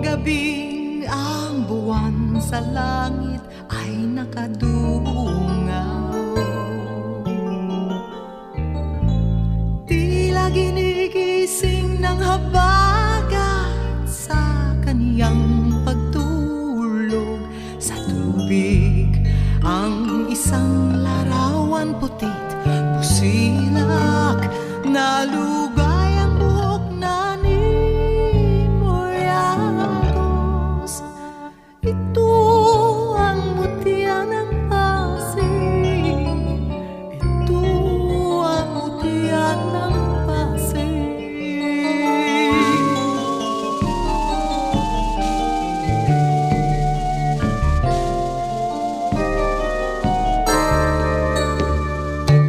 gabing ang buwan sa langit ay nakadungaw, tila ginigising ng habagat sa kaniyang pagtulog. Sa tubig ang isang larawan putit, pusilak na lugay ang buhok na ni Moriagos. Ito ang mutya ng Pasig, ito ang mutya ng Pasig.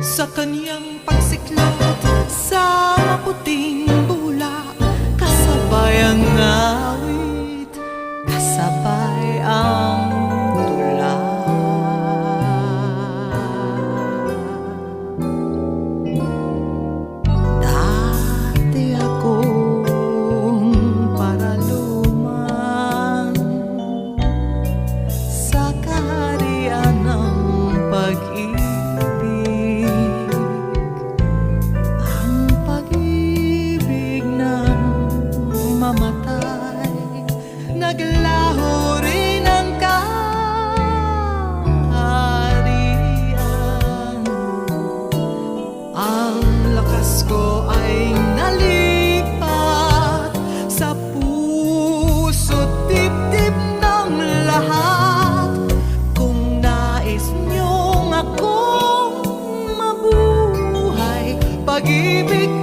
Sa kaniyang pagsiklot sa maputing bula, kasabay ang awit, kasabay ang tula. Dati akong paraluman sa kaharian ng pag-ibig, mamatay, naglaho rin ang kaharian. Ang lakas ko ay nalipat sa puso't dibdib ng lahat. Kung nais niyong akong mabuhay, pag-ibig